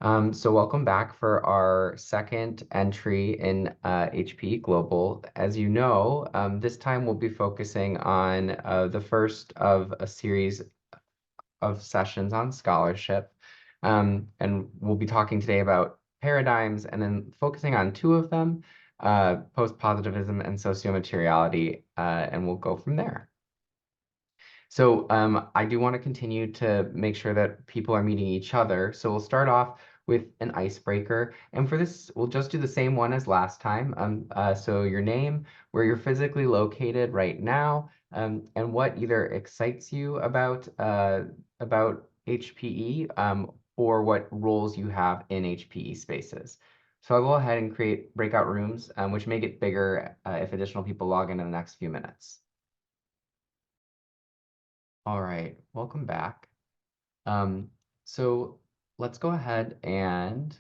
So welcome back for our second entry in HPE Global. As you know, this time we'll be focusing on the first of a series of sessions on scholarship. And we'll be talking today about paradigms and then focusing on two of them, post-positivism and sociomateriality, and we'll go from there. So I do want to continue to make sure that people are meeting each other. So we'll start off with an icebreaker. And for this, we'll just do the same one as last time. So your name, where you're physically located right now, and what either excites you about HPE, or what roles you have in HPE spaces. So I'll go ahead and create breakout rooms, which may get bigger if additional people log in the next few minutes. All right, welcome back. Um, so let's go ahead and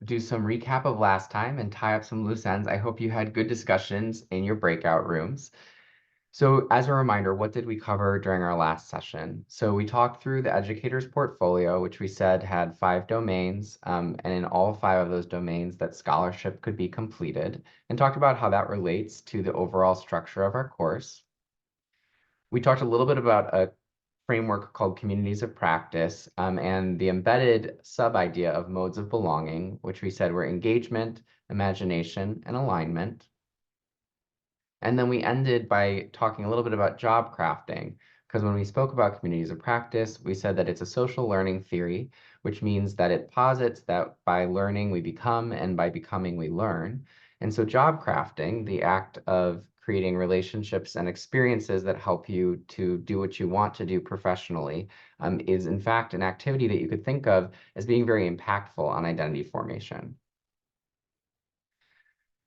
do some recap of last time and tie up some loose ends. I hope you had good discussions in your breakout rooms. So as a reminder, what did we cover during our last session? So we talked through the educator's portfolio, which we said had 5 domains, and in all 5 of those domains that scholarship could be completed, and talked about how that relates to the overall structure of our course. We talked a little bit about a framework called communities of practice, and the embedded sub-idea of modes of belonging, which we said were engagement, imagination, and alignment. And then we ended by talking a little bit about job crafting, because when we spoke about communities of practice, we said that it's a social learning theory, which means that it posits that by learning we become, and by becoming we learn. And so job crafting, the act of creating relationships and experiences that help you to do what you want to do professionally, is in fact an activity that you could think of as being very impactful on identity formation.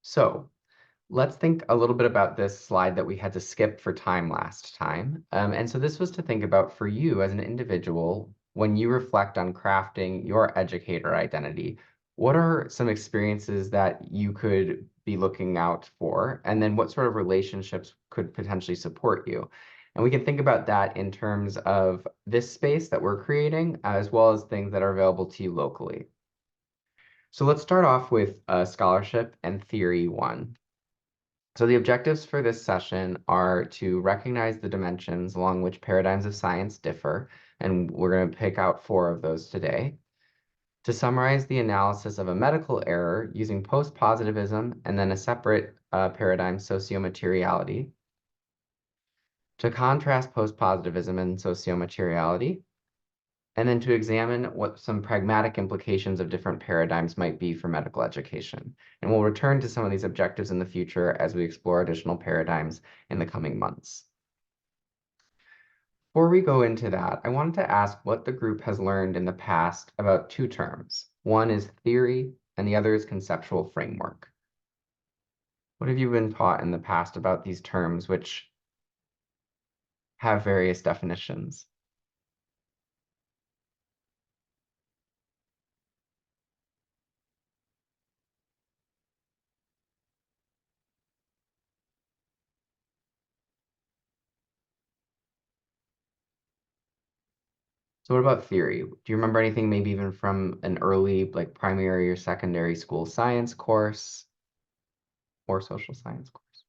So let's think a little bit about this slide that we had to skip for time last time. And so this was to think about for you as an individual, when you reflect on crafting your educator identity, what are some experiences that you could be looking out for? And then what sort of relationships could potentially support you? And we can think about that in terms of this space that we're creating, as well as things that are available to you locally. So let's start off with scholarship and theory 1. So the objectives for this session are to recognize the dimensions along which paradigms of science differ, and we're going to pick out 4 of those today. To summarize the analysis of a medical error using post-positivism and then a separate paradigm, sociomateriality. To contrast post-positivism and sociomateriality, and then to examine what some pragmatic implications of different paradigms might be for medical education. And we'll return to some of these objectives in the future as we explore additional paradigms in the coming months. Before we go into that, I wanted to ask what the group has learned in the past about 2 terms. One is theory, and the other is conceptual framework. What have you been taught in the past about these terms, which have various definitions? So what about theory? Do you remember anything maybe even from an early, like primary or secondary school science course or social science course?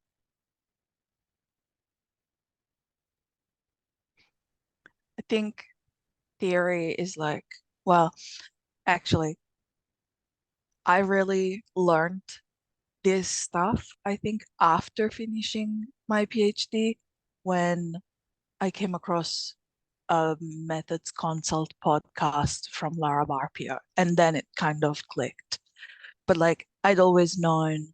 I think theory is like, well, actually, I really learned this stuff, I think, after finishing my PhD when I came across a Methods Consult podcast from Lara Barpia, and then it kind of clicked. But like, I'd always known,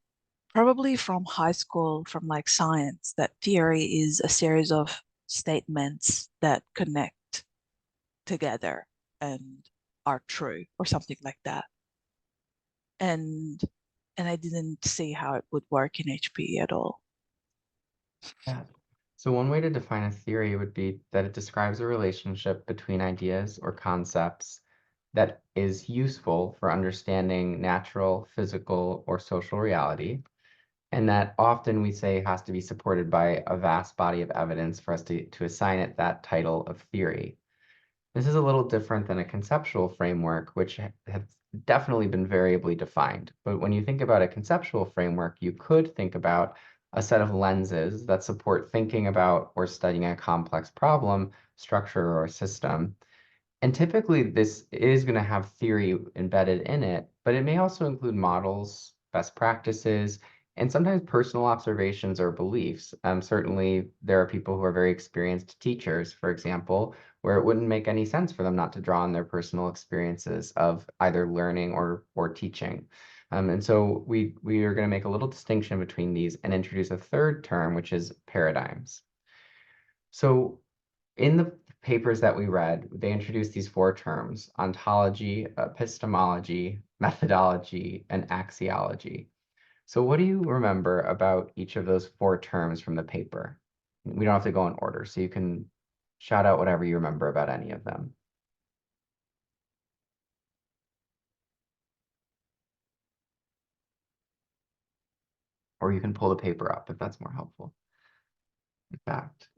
probably from high school, from like science, that theory is a series of statements that connect together and are true or something like that. And I didn't see how it would work in HPE at all. Yeah. So one way to define a theory would be that it describes a relationship between ideas or concepts that is useful for understanding natural, physical, or social reality, and that often we say has to be supported by a vast body of evidence for us to assign it that title of theory. This is a little different than a conceptual framework, which has definitely been variably defined. But when you think about a conceptual framework, you could think about a set of lenses that support thinking about or studying a complex problem, structure, or system. And typically, this is going to have theory embedded in it, but it may also include models, best practices, and sometimes personal observations or beliefs. Certainly, there are people who are very experienced teachers, for example, where it wouldn't make any sense for them not to draw on their personal experiences of either learning or teaching. And so we are going to make a little distinction between these and introduce a third term, which is paradigms. So in the papers that we read, they introduced these four terms: ontology, epistemology, methodology, and axiology. So what do you remember about each of those four terms from the paper? We don't have to go in order, so you can shout out whatever you remember about any of them. Or you can pull the paper up if that's more helpful. In fact,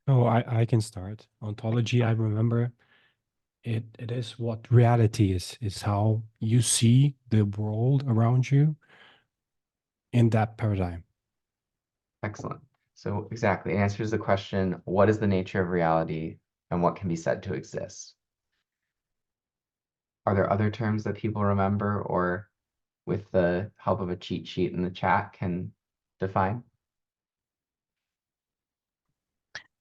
Oh, I can start. Ontology, I remember it is what reality is how you see the world around you in that paradigm. excellent. So exactly, it answers the question, what is the nature of reality and what can be said to exist? Are there other terms that people remember or with the help of a cheat sheet in the chat can define?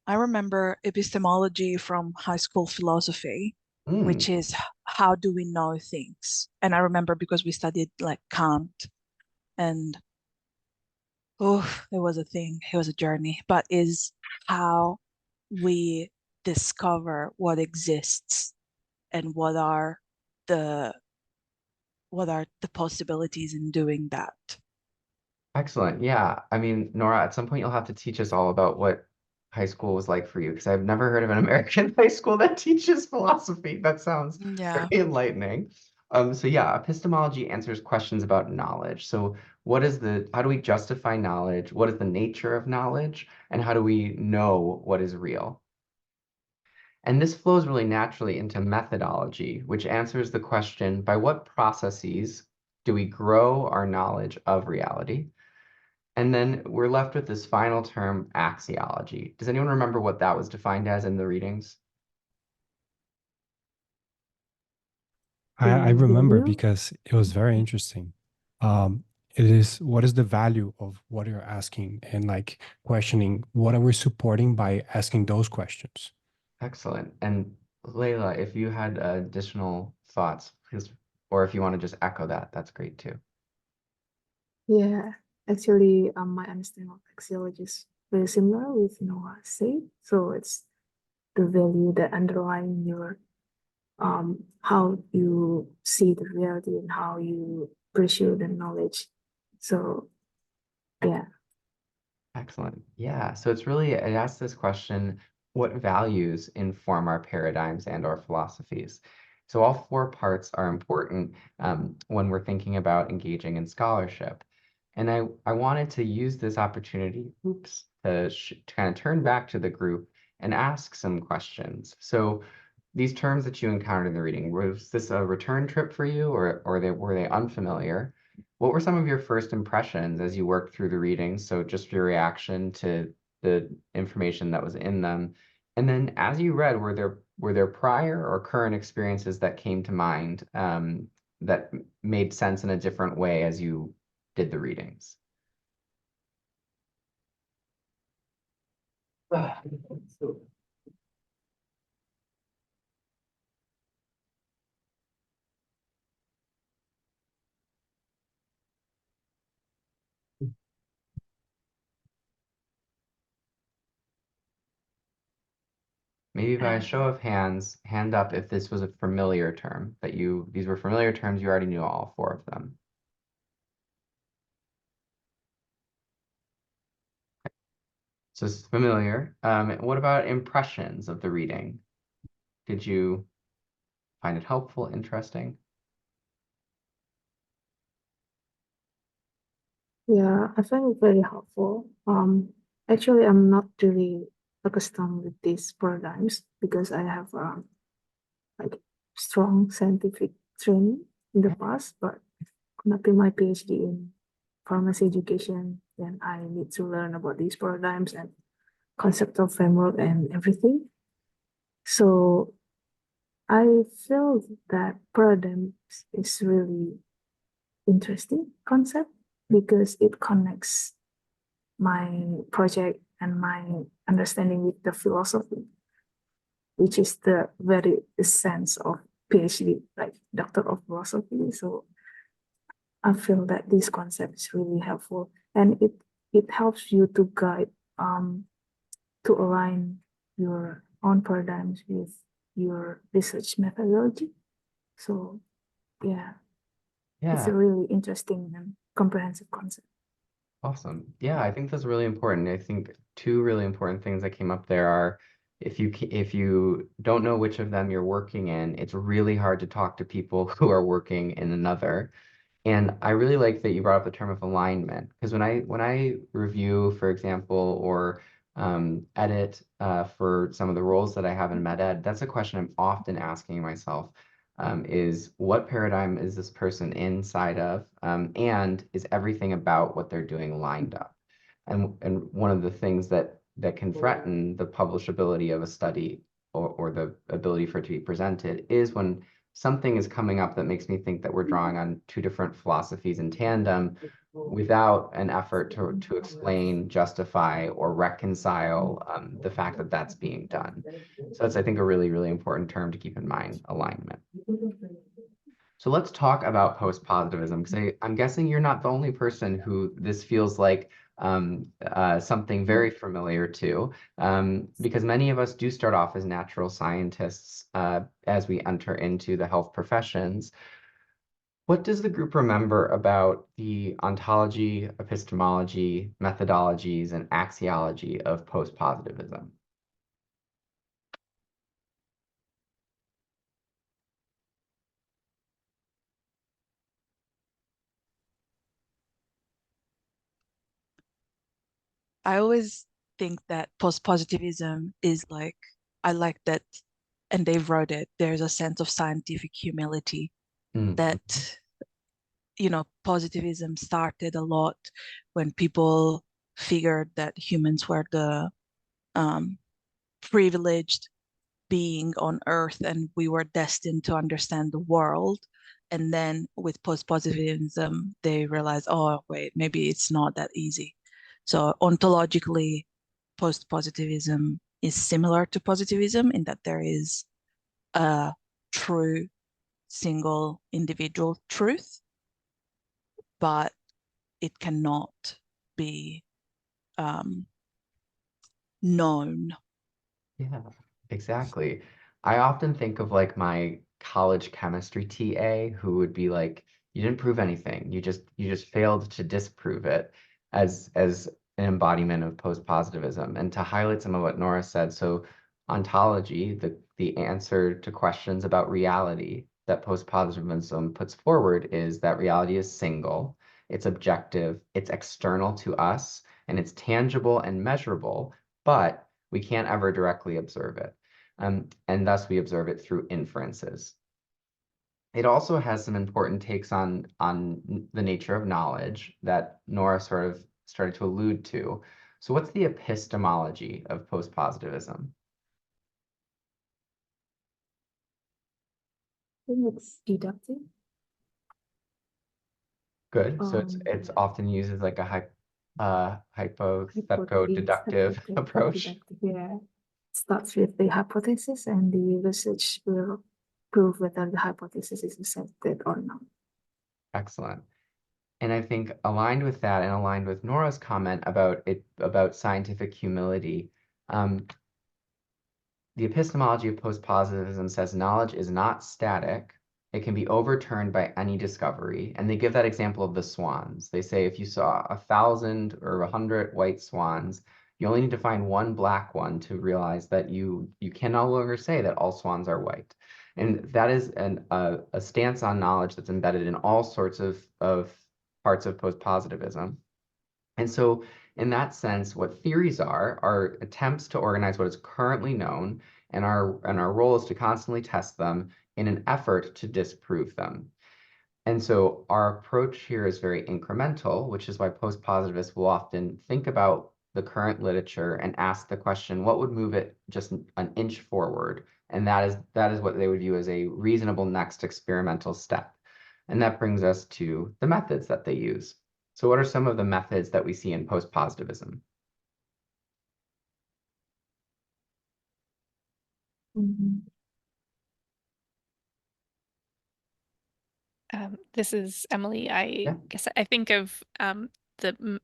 I remember epistemology from high school philosophy, Hmm, which is how do we know things? And I remember because we studied like Kant and it was a thing, it was a journey, but is how we discover what exists and the what are the possibilities in doing that. excellent. Yeah. I mean, Nora, at some point you'll have to teach us all about what high school was like for you, because I've never heard of an American high school that teaches philosophy. That sounds very Yeah. enlightening. So yeah, epistemology answers questions about knowledge. So how do we justify knowledge? What is the nature of knowledge? And how do we know what is real? And this flows really naturally into methodology, which answers the question, by what processes do we grow our knowledge of reality? And then we're left with this final term, axiology. Does anyone remember what that was defined as in the readings? I The remember value. because it was very interesting. Um, it is what is the value of what you're asking and like questioning what are we supporting by asking those questions. Excellent. And Layla, if you had additional thoughts, please, or if you want to just echo that, that's great too. Yeah, actually, my understanding of axiology is very similar with Noah said. So it's the value that underlying your how you see the reality and how you pursue the knowledge. So yeah. Excellent. Yeah. So it's really, it asks this question, what values inform our paradigms and our philosophies? So all four parts are important when we're thinking about engaging in scholarship. And I wanted to use this opportunity, to kind of turn back to the group and ask some questions. So these terms that you encountered in the reading, was this a return trip for you or were they unfamiliar? What were some of your first impressions as you worked through the readings? So just your reaction to the information that was in them. And then as you read, were there prior or current experiences that came to mind that made sense in a different way as you did the readings? Maybe by a show of hands, hand up if this was a familiar term these were familiar terms, you already knew all four of them. So it's familiar. What about impressions of the reading? Did you find it helpful, interesting? Yeah, I find it very helpful. Actually, I'm not really accustomed with these paradigms because I have like strong scientific training in the past, but conducting my PhD in pharmacy education, then I need to learn about these paradigms and conceptual framework and everything. So I feel that paradigms is really interesting concept because it connects my project and my understanding with the philosophy, which is the very essence of PhD, like Doctor of Philosophy. So I feel that this concept is really helpful, and it helps you to guide to align your own paradigms with your research methodology. So yeah, it's Yeah, a really interesting and comprehensive concept. awesome. Yeah, I think that's really important. I think two really important things that came up there are if you don't know which of them you're working in, it's really hard to talk to people who are working in another. And I really like that you brought up the term of alignment because when I review, for example, or edit for some of the roles that I have in med ed, that's a question I'm often asking myself, is what paradigm is this person inside of, and is everything about what they're doing lined up? And one of the things that can threaten the publishability of a study or the ability for it to be presented is when something is coming up that makes me think that we're drawing on two different philosophies in tandem without an effort to explain, justify, or reconcile the fact that that's being done. So that's, I think, a really, really important term to keep in mind, alignment. So let's talk about post-positivism, because I'm guessing you're not the only person who this feels like something very familiar to, because many of us do start off as natural scientists as we enter into the health professions. What does the group remember about the ontology, epistemology, methodologies, and axiology of post-positivism? I always think that post-positivism is like, I like that, and they wrote it, there's a sense of scientific humility that, positivism started a lot when people figured that humans were the privileged being on Earth and we were destined to understand the world. And then with post-positivism, they realized, oh, wait, maybe it's not that easy. So ontologically, post-positivism is similar to positivism in that there is a true single individual truth, but it cannot be known. Yeah, exactly. I often think of like my college chemistry TA who would be like, you didn't prove anything. You just failed to disprove it as an embodiment of post-positivism. And to highlight some of what Nora said, so ontology, the answer to questions about reality that post-positivism puts forward is that reality is single, it's objective, it's external to us, and it's tangible and measurable, but we can't ever directly observe it. And thus we observe it through inferences. It also has some important takes on the nature of knowledge that Nora sort of started to allude to. So what's the epistemology of post-positivism? I think it's deductive. Good. So it's often used as like a hypothetico-deductive approach. Deductive, yeah. Starts with the hypothesis and the research will prove whether the hypothesis is accepted or not. Excellent. And I think aligned with that and aligned with Nora's comment about scientific humility, the epistemology of post-positivism says knowledge is not static. It can be overturned by any discovery. And they give that example of the swans. They say if you saw 1,000 or 100 white swans, you only need to find one black one to realize that you can no longer say that all swans are white. And that is a stance on knowledge that's embedded in all sorts of parts of post-positivism. And so In that sense, what theories are attempts to organize what is currently known, and our role is to constantly test them in an effort to disprove them. And so our approach here is very incremental, which is why post-positivists will often think about the current literature and ask the question, what would move it just an inch forward? And that is what they would view as a reasonable next experimental step. And that brings us to the methods that they use. So what are some of the methods that we see in post-positivism? This is Emily. I Yeah. guess I think of the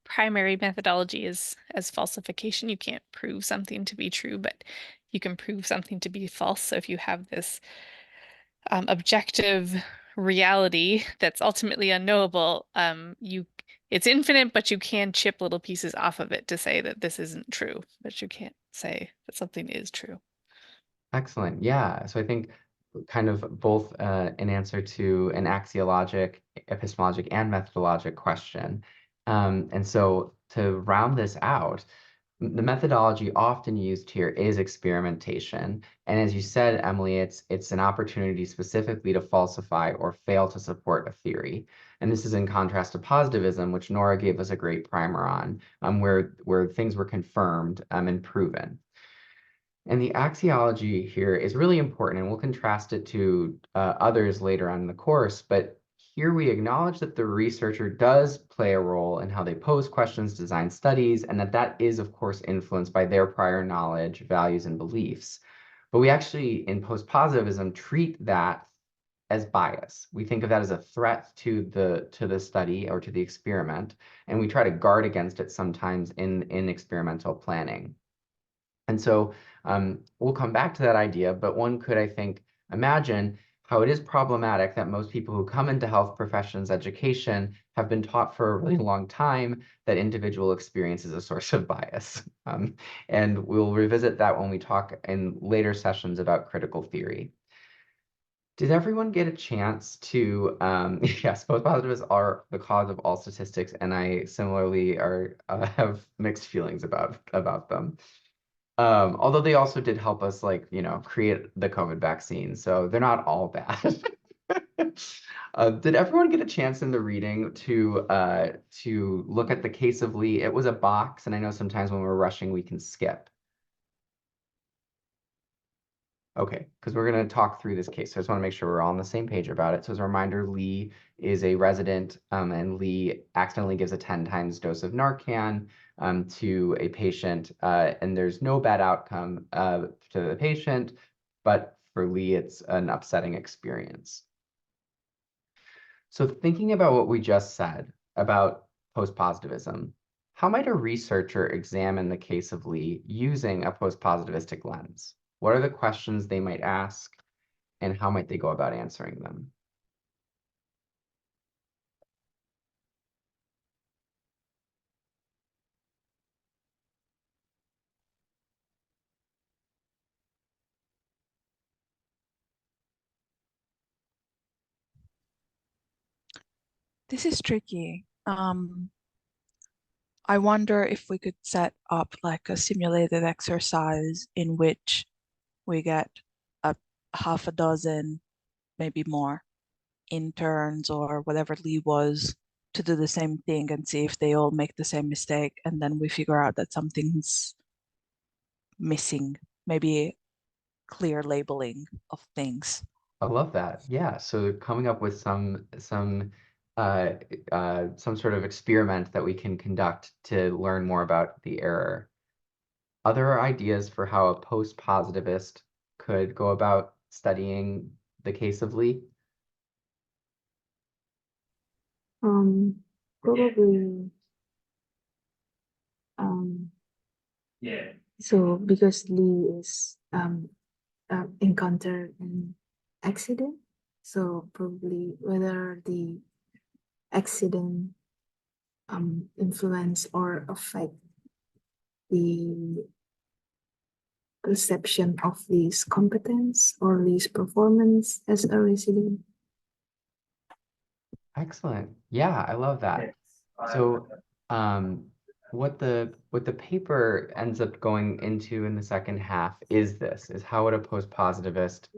primary methodology as falsification. You can't prove something to be true, but you can prove something to be false. So if you have this objective reality that's ultimately unknowable, it's infinite, but you can chip little pieces off of it to say that this isn't true, but you can't say that something is true. Excellent. Yeah. So I think kind of both an answer to an axiologic, epistemologic, and methodologic question. And so to round this out, the methodology often used here is experimentation. And as you said, Emily, it's an opportunity specifically to falsify or fail to support a theory. And this is in contrast to positivism, which Nora gave us a great primer on, where things were confirmed and proven. And the axiology here is really important, and we'll contrast it to others later on in the course. But here we acknowledge that the researcher does play a role in how they pose questions, design studies, and that is, of course, influenced by their prior knowledge, values, and beliefs. But we actually, in post-positivism, treat that as bias. We think of that as a threat to the study or to the experiment, and we try to guard against it sometimes in experimental planning. And so we'll come back to that idea, but one could, I think, imagine how it is problematic that most people who come into health professions education have been taught for a really long time that individual experience is a source of bias. And we'll revisit that when we talk in later sessions about critical theory. Did everyone get a chance to, yes, post-positivists are the cause of all statistics, and I similarly have mixed feelings about them. Although they also did help us, like, create the COVID vaccine, so they're not all bad. Did everyone get a chance in the reading to look at the case of Lee? It was a box, and I know sometimes when we're rushing, we can skip. Okay, because we're going to talk through this case. So I just want to make sure we're all on the same page about it. So as a reminder, Lee is a resident, and Lee accidentally gives a 10 times dose of Narcan to a patient, and there's no bad outcome to the patient, but for Lee, it's an upsetting experience. So thinking about what we just said about post-positivism, how might a researcher examine the case of Lee using a post-positivistic lens? What are the questions they might ask, and how might they go about answering them? This is tricky. I wonder if we could set up like a simulated exercise in which we get a half a dozen, maybe more, interns or whatever Lee was to do the same thing and see if they all make the same mistake, and then we figure out that something's missing, maybe clear labeling of things. I love that. Yeah. So coming up with some sort of experiment that we can conduct to learn more about the error. Other ideas for how a post-positivist could go about studying the case of Lee? Probably so because Lee is encountered an accident, so probably whether the accident influence or affect the perception of Lee's competence or Lee's performance as a resident. Excellent. Yeah, I love that. So what the paper ends up going into in the second half is how would a post-positivist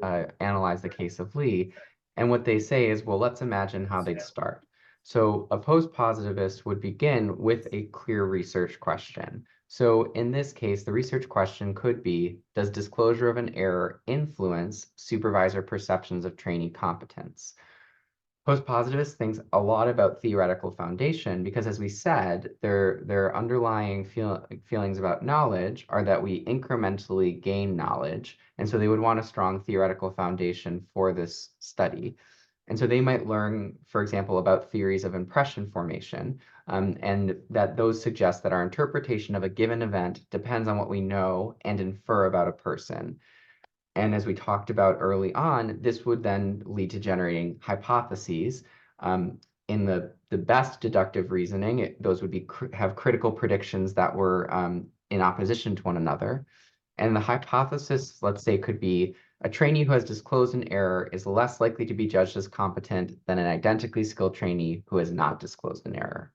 analyze the case of Lee? And what they say is, well, let's imagine how they'd start. So a post-positivist would begin with a clear research question. So in this case, the research question could be, does disclosure of an error influence supervisor perceptions of trainee competence? Post-positivist thinks a lot about theoretical foundation because, as we said, their underlying feelings about knowledge are that we incrementally gain knowledge, and so they would want a strong theoretical foundation for this study. And so they might learn, for example, about theories of impression formation, and that those suggest that our interpretation of a given event depends on what we know and infer about a person. And as we talked about early on, this would then lead to generating hypotheses. In the best deductive reasoning, those would be have critical predictions that were in opposition to one another. And the hypothesis, let's say, could be a trainee who has disclosed an error is less likely to be judged as competent than an identically skilled trainee who has not disclosed an error.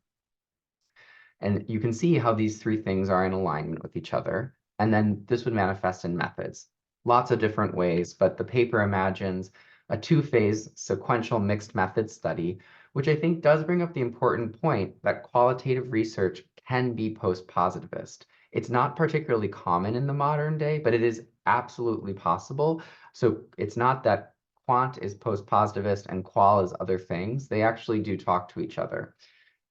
And you can see how these three things are in alignment with each other. And then this would manifest in methods. Lots of different ways, but the paper imagines a two-phase sequential mixed method study, which I think does bring up the important point that qualitative research can be post-positivist. It's not particularly common in the modern day, but it is absolutely possible. So it's not that quant is post-positivist and qual is other things. They actually do talk to each other.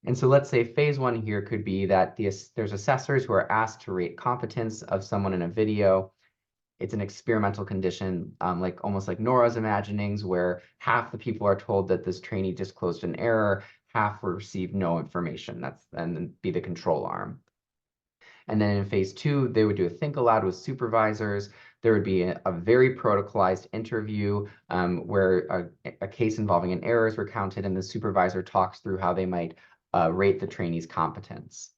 And so let's say phase one here could be that there's assessors who are asked to rate competence of someone in a video. It's an experimental condition, like almost like Nora's imaginings, where half the people are told that this trainee disclosed an error, half will receive no information. And then be the control arm. And then in phase two, they would do a think aloud with supervisors. There would be a very protocolized interview where a case involving an error is recounted, and the supervisor talks through how they might rate the trainee's competence.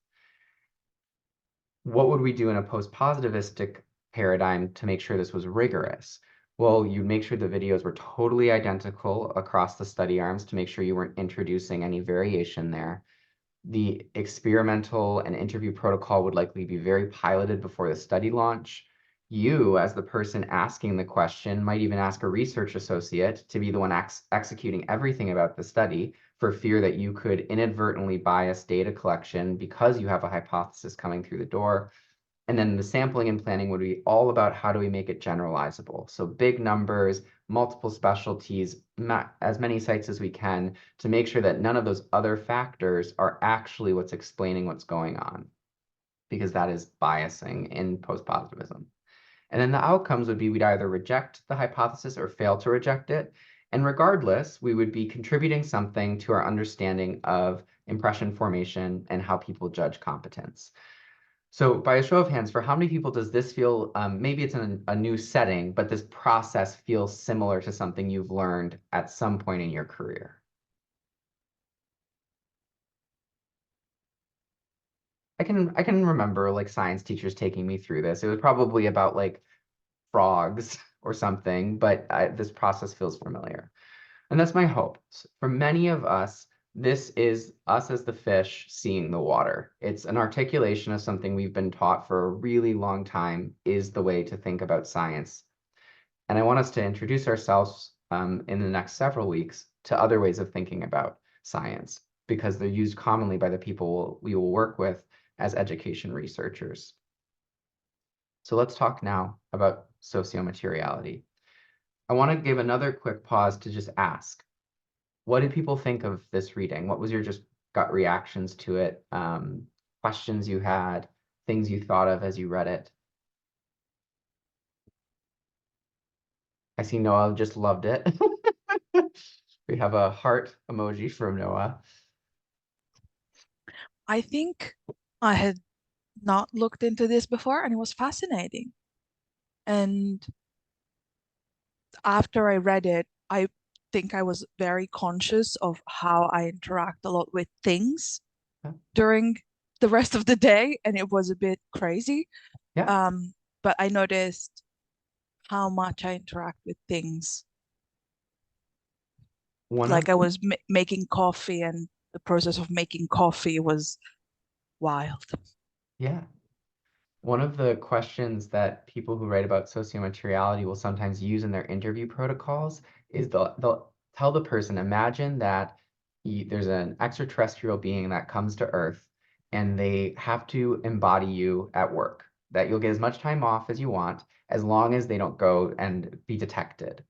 What would we do in a post-positivistic paradigm to make sure this was rigorous? Well, you'd make sure the videos were totally identical across the study arms to make sure you weren't introducing any variation there. The experimental and interview protocol would likely be very piloted before the study launch. You, as the person asking the question, might even ask a research associate to be the one executing everything about the study for fear that you could inadvertently bias data collection because you have a hypothesis coming through the door. And then the sampling and planning would be all about how do we make it generalizable. So big numbers, multiple specialties, as many sites as we can to make sure that none of those other factors are actually what's explaining what's going on, because that is biasing in post-positivism. And then the outcomes would be we'd either reject the hypothesis or fail to reject it. And regardless, we would be contributing something to our understanding of impression formation and how people judge competence. So by a show of hands, for how many people does this feel, maybe it's in a new setting, but this process feels similar to something you've learned at some point in your career? I can remember like science teachers taking me through this. It was probably about like frogs or something, but this process feels familiar. And that's my hope. For many of us, this is us as the fish seeing the water. It's an articulation of something we've been taught for a really long time is the way to think about science. And I want us to introduce ourselves in the next several weeks to other ways of thinking about science, because they're used commonly by the people we will work with as education researchers. So let's talk now about sociomateriality. I want to give another quick pause to just ask, what did people think of this reading? What was your just gut reactions to it? Questions you had, things you thought of as you read it? I see Noah just loved it. We have a heart emoji from Noah. I think I had not looked into this before, and it was fascinating. And after I read it, I think I was very conscious of how I interact a lot with things Yeah. during the rest of the day, and it was a bit crazy. Yeah. But I noticed how much I interact with things. Like I was making coffee, and the process of making coffee was wild. Yeah. One of the questions that people who write about sociomateriality will sometimes use in their interview protocols is they'll tell the person, imagine that there's an extraterrestrial being that comes to Earth and they have to embody you at work, that you'll get as much time off as you want, as long as they don't go and be detected.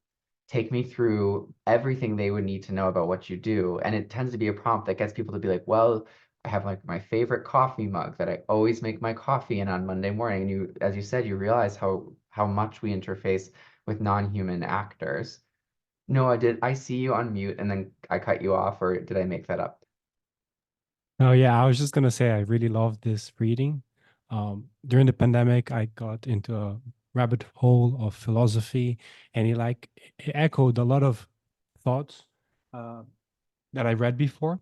Take me through everything they would need to know about what you do. And it tends to be a prompt that gets people to be like, well, I have like my favorite coffee mug that I always make my coffee in on Monday morning. And you, as you said, you realize how much we interface with non-human actors. Noah, did I see you on mute and then I cut you off, or did I make that up? Oh yeah, I was just gonna say I really love this reading. During the pandemic, I got into a rabbit hole of philosophy, and it echoed a lot of thoughts uh, that I read before.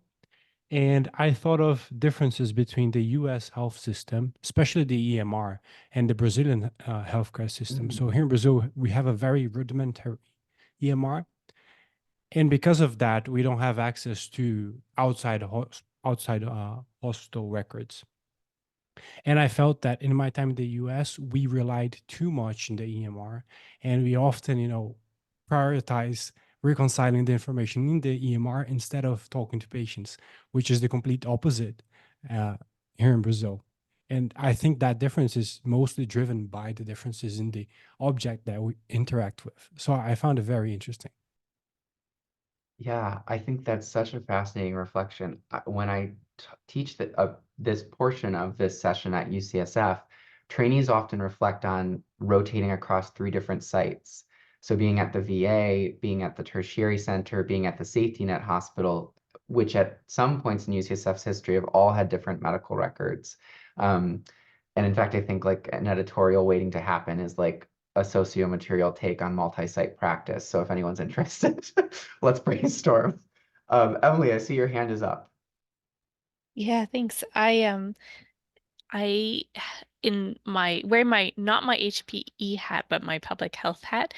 And I thought of differences between the US health system, especially the EMR, and the Brazilian healthcare system. So here in Brazil, we have a very rudimentary EMR. And because of that, we don't have access to outside hospital records. And I felt that in my time in the US, we relied too much in the EMR, and we often, prioritize reconciling the information in the EMR instead of talking to patients, which is the complete opposite uh, here in Brazil. And I think that difference is mostly driven by the differences in the object that we interact with. So I found it very interesting. Yeah, I think that's such a fascinating reflection. When I teach this portion of this session at UCSF, trainees often reflect on rotating across 3 different sites. So being at the VA, being at the tertiary center, being at the safety net hospital, which at some points in UCSF's history have all had different medical records. Um, and in fact, I think like an editorial waiting to happen is like a socio-material take on multi-site practice. So if anyone's interested, let's brainstorm. Emily, I see your hand is up. Yeah, thanks. I in my wearing my not my HPE hat, but my public health hat,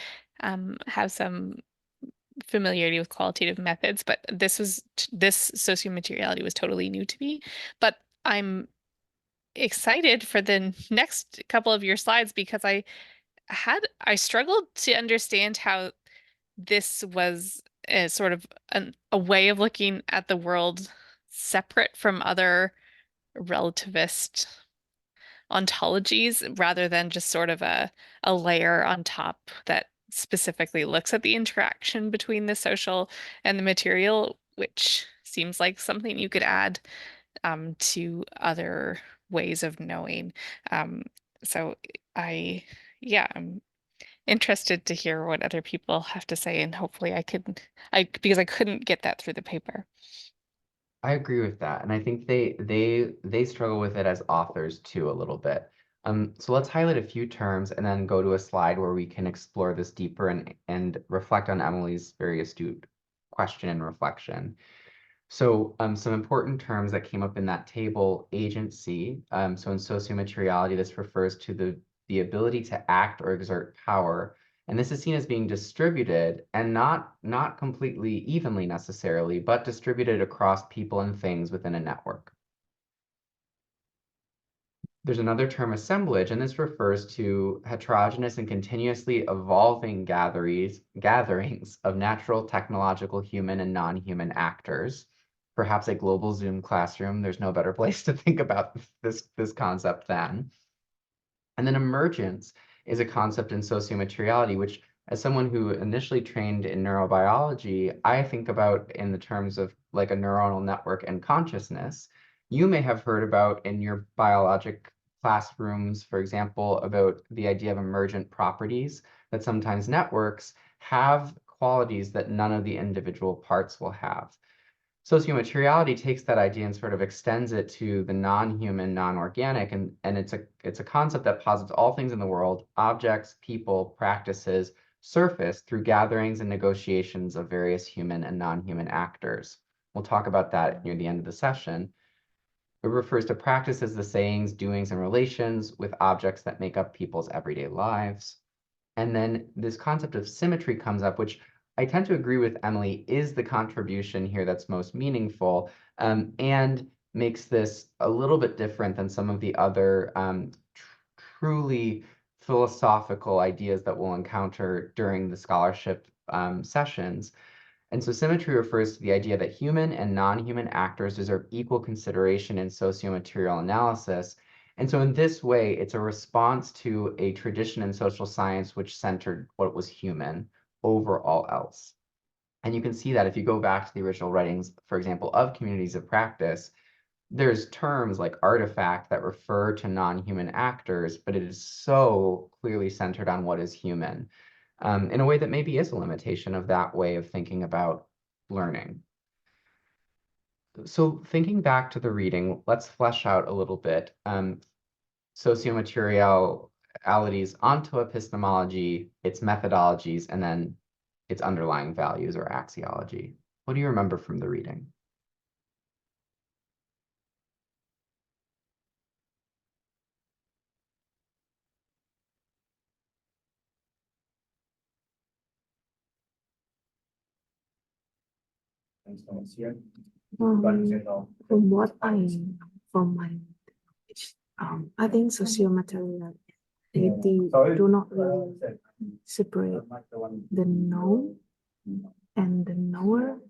have some familiarity with qualitative methods, but this sociomateriality was totally new to me. But I'm excited for the next couple of your slides because I struggled to understand how this was a sort of a way of looking at the world separate from other relativist ontologies rather than just sort of a layer on top that specifically looks at the interaction between the social and the material, which seems like something you could add to other ways of knowing. Um, so I'm interested to hear what other people have to say, and hopefully because I couldn't get that through the paper. I agree with that, and I think they struggle with it as authors too a little bit. So let's highlight a few terms and then go to a slide where we can explore this deeper and reflect on Emily's very astute question and reflection. So some important terms that came up in that table, agency. So in sociomateriality, this refers to the ability to act or exert power. And this is seen as being distributed and not completely evenly necessarily, but distributed across people and things within a network. There's another term, assemblage, and this refers to heterogeneous and continuously evolving gatherings of natural, technological, human, and non-human actors. Perhaps a global Zoom classroom, there's no better place to think about this concept than. And then emergence is a concept in sociomateriality, which, as someone who initially trained in neurobiology, I think about in the terms of like a neuronal network and consciousness. You may have heard about in your biologic classrooms, for example, about the idea of emergent properties, that sometimes networks have qualities that none of the individual parts will have. Sociomateriality takes that idea and sort of extends it to the non-human, non-organic, and it's a concept that posits all things in the world, objects, people, practices, surface through gatherings and negotiations of various human and non-human actors. We'll talk about that near the end of the session. It refers to practices, the sayings, doings, and relations with objects that make up people's everyday lives. And then this concept of symmetry comes up, which I tend to agree with Emily is the contribution here that's most meaningful. And makes this a little bit different than some of the other truly philosophical ideas that we'll encounter during the scholarship sessions. And so symmetry refers to the idea that human and non-human actors deserve equal consideration in socio-material analysis. And so in this way, it's a response to a tradition in social science which centered what was human over all else. And you can see that if you go back to the original writings, for example, of communities of practice, there's terms like artifact that refer to non-human actors, but it is so clearly centered on what is human, in a way that maybe is a limitation of that way of thinking about learning. So thinking back to the reading, let's flesh out a little bit sociomateriality's onto epistemology, its methodologies, and then its underlying values or axiology. What do you remember from the reading? From what I know from my knowledge, I think sociomateriality do not really separate the known and the knower.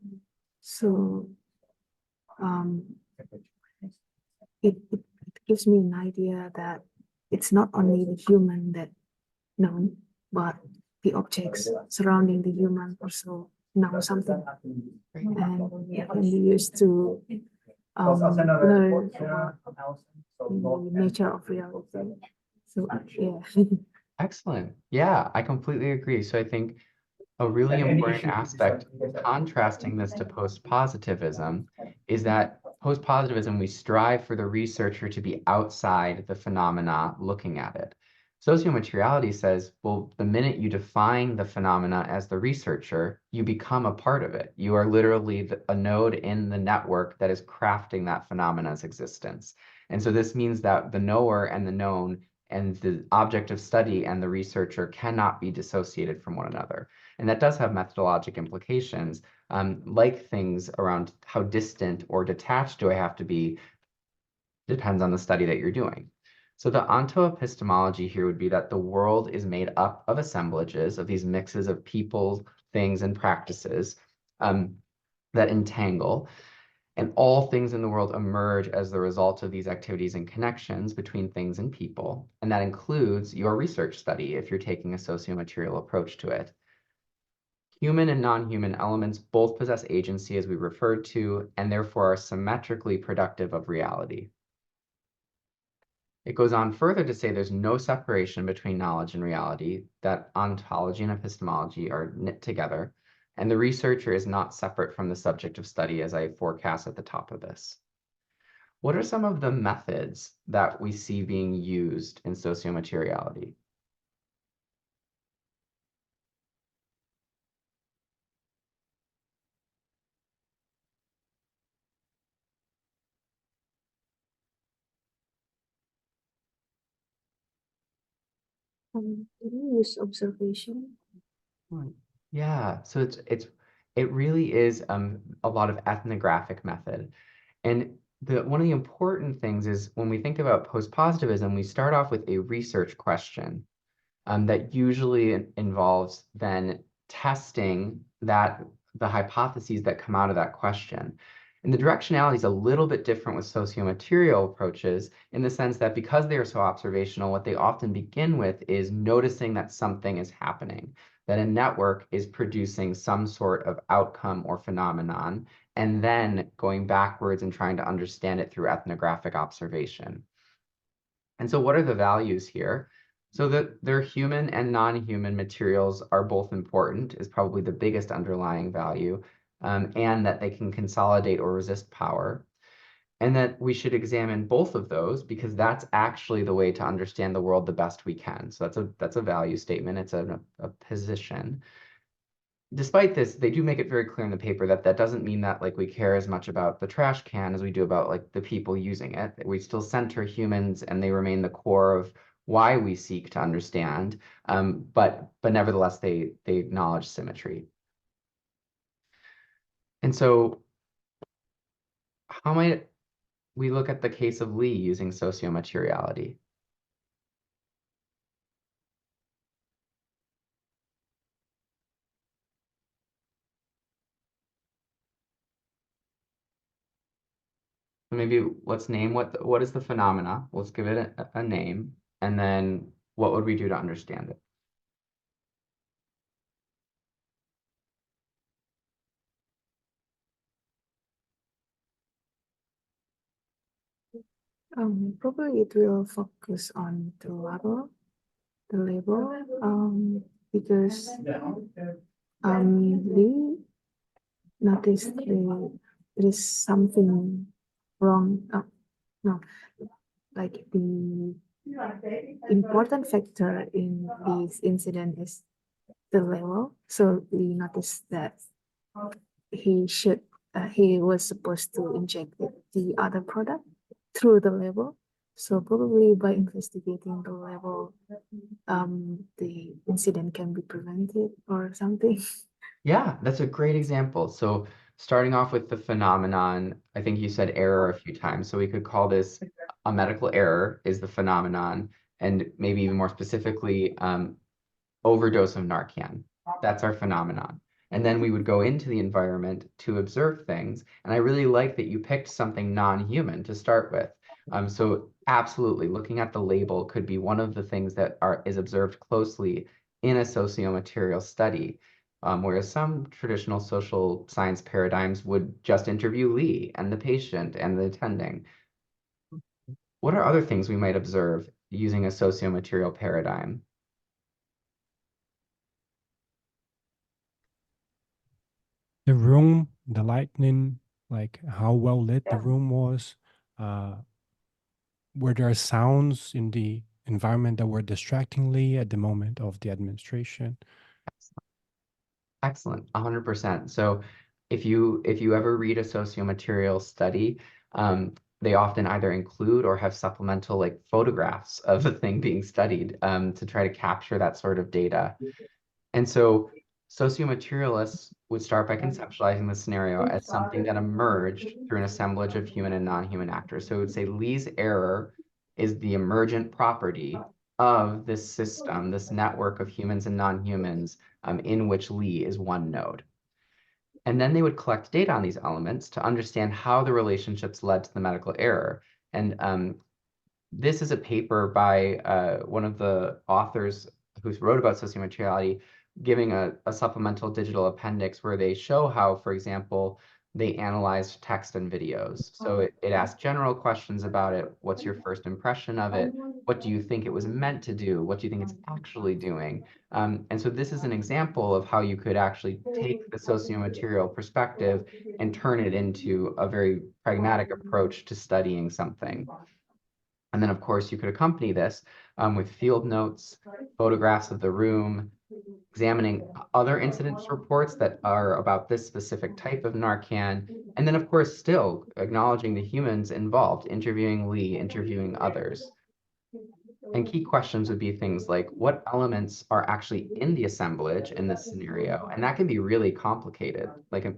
So it gives me an idea that it's not only the human that known, but the objects surrounding the human also know something, and it can be used to learn about the nature of reality. So yeah. Excellent. Yeah, I completely agree. So I think a really important aspect, contrasting this to post-positivism, is that post-positivism, we strive for the researcher to be outside the phenomena looking at it. Sociomateriality says, well, the minute you define the phenomena as the researcher, you become a part of it. You are literally a node in the network that is crafting that phenomena's existence. And so this means that the knower and the known and the object of study and the researcher cannot be dissociated from one another. And that does have methodologic implications, like things around how distant or detached do I have to be, depends on the study that you're doing. So the ontoepistemology here would be that the world is made up of assemblages of these mixes of people, things, and practices that entangle. And all things in the world emerge as the result of these activities and connections between things and people. And that includes your research study if you're taking a sociomaterial approach to it. Human and non-human elements both possess agency, as we referred to, and therefore are symmetrically productive of reality. It goes on further to say there's no separation between knowledge and reality, that ontology and epistemology are knit together, and the researcher is not separate from the subject of study, as I forecast at the top of this. What are some of the methods that we see being used in sociomateriality? Can you use observation? Yeah, so it really is a lot of ethnographic method. And one of the important things is when we think about post-positivism, we start off with a research question that usually involves then testing the hypotheses that come out of that question. And the directionality is a little bit different with sociomaterial approaches in the sense that because they are so observational, what they often begin with is noticing that something is happening, that a network is producing some sort of outcome or phenomenon, and then going backwards and trying to understand it through ethnographic observation. And so what are the values here? So that their human and non-human materials are both important is probably the biggest underlying value, and that they can consolidate or resist power. And that we should examine both of those because that's actually the way to understand the world the best we can. So that's a value statement. It's a position. Despite this, they do make it very clear in the paper that that doesn't mean that like we care as much about the trash can as we do about like the people using it. We still center humans and they remain the core of why we seek to understand, but nevertheless, they acknowledge symmetry. And so how might we look at the case of Lee using sociomateriality? Maybe let's name what is the phenomena. Let's give it a name, and then what would we do to understand it? Probably it will focus on the label, because we noticed there is something wrong. No, like the important factor in this incident is the level. So we noticed that he was supposed to inject the other product through the level. So probably by investigating the level, the incident can be prevented or something. Yeah, that's a great example. So starting off with the phenomenon, I think you said error a few times. So we could call this a medical error is the phenomenon, and maybe even more specifically, overdose of Narcan. That's our phenomenon. And then we would go into the environment to observe things. And I really like that you picked something non-human to start with. So absolutely, looking at the label could be one of the things that is observed closely in a sociomaterial study. Whereas some traditional social science paradigms would just interview Lee and the patient and the attending. What are other things we might observe using a sociomaterial paradigm? The room, the lighting, like how well lit the room was, were there sounds in the environment that were distractingly at the moment of the administration? Excellent, 100%. So if you ever read a sociomaterial study, they often either include or have supplemental like photographs of the thing being studied to try to capture that sort of data. And so sociomaterialists would start by conceptualizing the scenario as something that emerged through an assemblage of human and non-human actors. So it would say Lee's error is the emergent property of this system, this network of humans and non-humans, in which Lee is one node. And then they would collect data on these elements to understand how the relationships led to the medical error. And this is a paper by one of the authors who wrote about sociomateriality, giving a supplemental digital appendix where they show how, for example, they analyzed text and videos. So it asked general questions about it. What's your first impression of it? What do you think it was meant to do? What do you think it's actually doing? And so this is an example of how you could actually take the sociomaterial perspective and turn it into a very pragmatic approach to studying something. And then, of course, you could accompany this with field notes, photographs of the room, examining other incidents reports that are about this specific type of Narcan, and then, of course, still acknowledging the humans involved, interviewing Lee, interviewing others. And key questions would be things like what elements are actually in the assemblage in this scenario? And that can be really complicated. Like,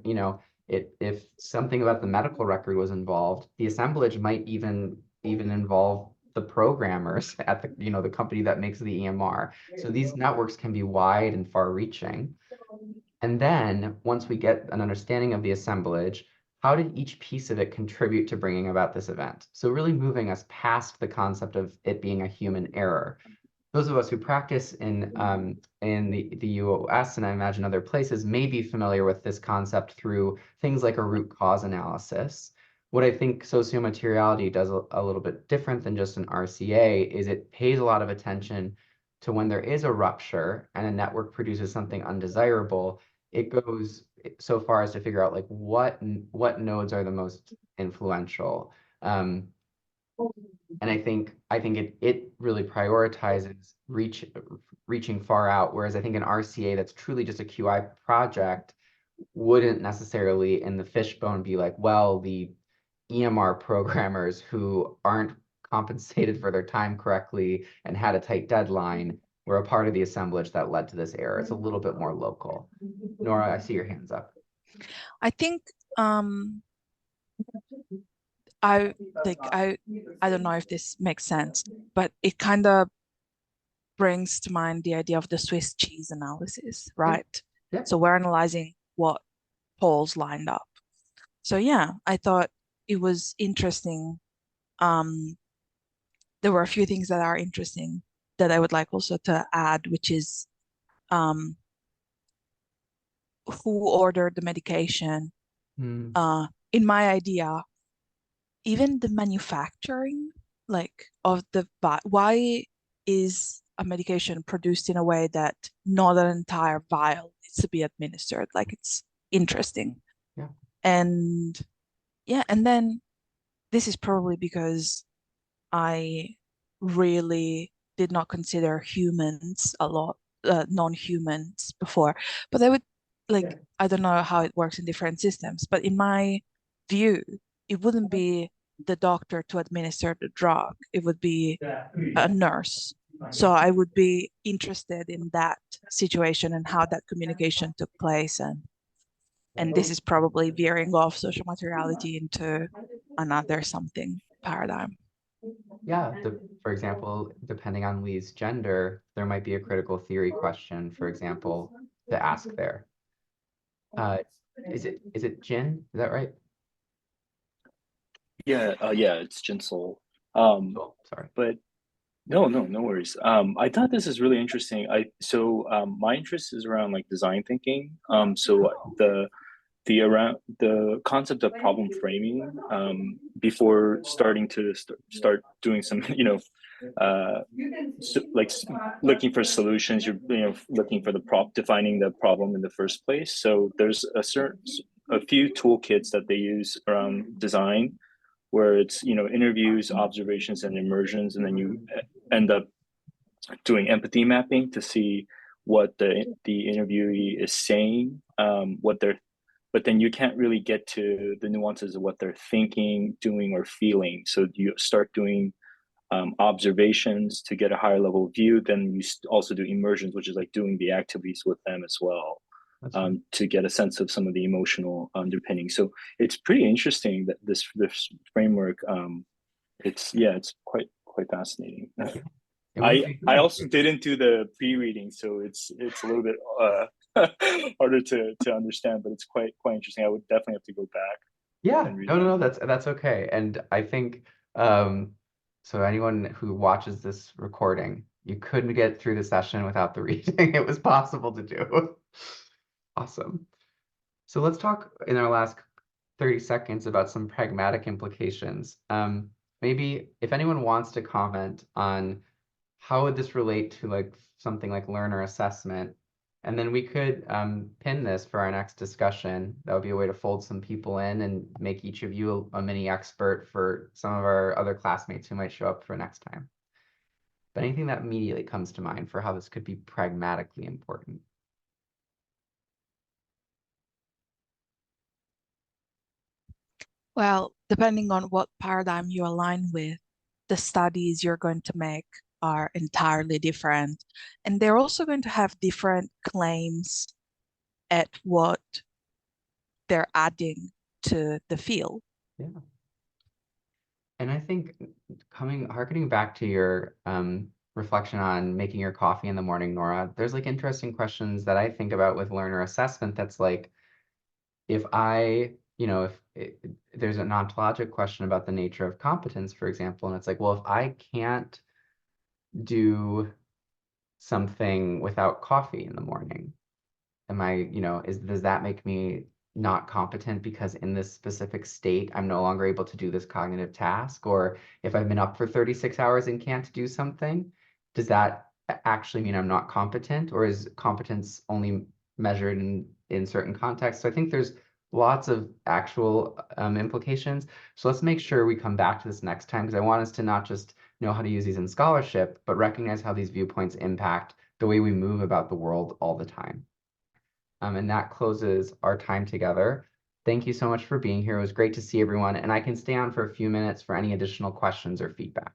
if something about the medical record was involved, the assemblage might even involve the programmers at the company that makes the EMR. So these networks can be wide and far reaching. And then once we get an understanding of the assemblage, how did each piece of it contribute to bringing about this event? So really moving us past the concept of it being a human error. Those of us who practice in the US, and I imagine other places, may be familiar with this concept through things like a root cause analysis. What I think sociomateriality does a little bit different than just an RCA is it pays a lot of attention to when there is a rupture and a network produces something undesirable. It goes so far as to figure out like what nodes are the most influential. And I think it really prioritizes reaching far out, whereas I think an RCA that's truly just a QI project wouldn't necessarily in the fishbone be like, well, the EMR programmers who aren't compensated for their time correctly and had a tight deadline were a part of the assemblage that led to this error. It's a little bit more local. Nora, I see your hands up. I think I don't know if this makes sense, but it kind of brings to mind the idea of the Swiss cheese analysis, right? Yeah. So we're analyzing what poles lined up. So yeah, I thought it was interesting. There were a few things that are interesting that I would like also to add, which is who ordered the medication. Mm. In my idea, even the manufacturing, like of the why is a medication produced in a way that not an entire vial needs to be administered? Like it's interesting. Yeah. And yeah, and then this is probably because I really did not consider humans a lot, non-humans before, but I would like, Yeah. I don't know how it works in different systems, but in my view, it wouldn't be the doctor to administer the drug, it would be a nurse. So I would be interested in that situation and how that communication took place. And this is probably veering off social materiality into another something paradigm. Yeah, for example, depending on Lee's gender, there might be a critical theory question, for example, to ask there. Is it Jin? Is that right? Yeah, it's Jinsol. Oh, sorry. But no worries. I thought this is really interesting. My interest is around like design thinking. So around the concept of problem framing, before starting to start doing some, looking for solutions, you're looking for defining the problem in the first place. So there's a few toolkits that they use around design, where it's interviews, observations, and immersions, and then you end up doing empathy mapping to see what the interviewee is saying, but then you can't really get to the nuances of what they're thinking, doing, or feeling. So you start doing observations to get a higher level view. Then you also do immersions, which is like doing the activities with them as well, to get a sense of some of the emotional underpinning. So it's pretty interesting that this framework. It's quite fascinating. I also didn't do the pre-reading, so it's a little bit harder to understand, but it's quite interesting. I would definitely have to go back. Yeah, and read no, that's okay. And I think so anyone who watches this recording, you couldn't get through the session without the reading. It was possible to do. Awesome. So let's talk in our last 30 seconds about some pragmatic implications. Maybe if anyone wants to comment on how would this relate to like something like learner assessment, and then we could pin this for our next discussion. That would be a way to fold some people in and make each of you a mini expert for some of our other classmates who might show up for next time. But anything that immediately comes to mind for how this could be pragmatically important? Well, depending on what paradigm you align with, the studies you're going to make are entirely different. And they're also going to have different claims at what they're adding to the field. Yeah. And I think harkening back to your reflection on making your coffee in the morning, Nora, there's like interesting questions that I think about with learner assessment. That's like, if there's an ontologic question about the nature of competence, for example, and it's like, well, if I can't do something without coffee in the morning, does that make me not competent because in this specific state, I'm no longer able to do this cognitive task? Or if I've been up for 36 hours and can't do something, does that actually mean I'm not competent? Or is competence only measured in certain contexts? So I think there's lots of actual implications. So let's make sure we come back to this next time, because I want us to not just know how to use these in scholarship, but recognize how these viewpoints impact the way we move about the world all the time. And that closes our time together. Thank you so much for being here. It was great to see everyone, and I can stay on for a few minutes for any additional questions or feedback.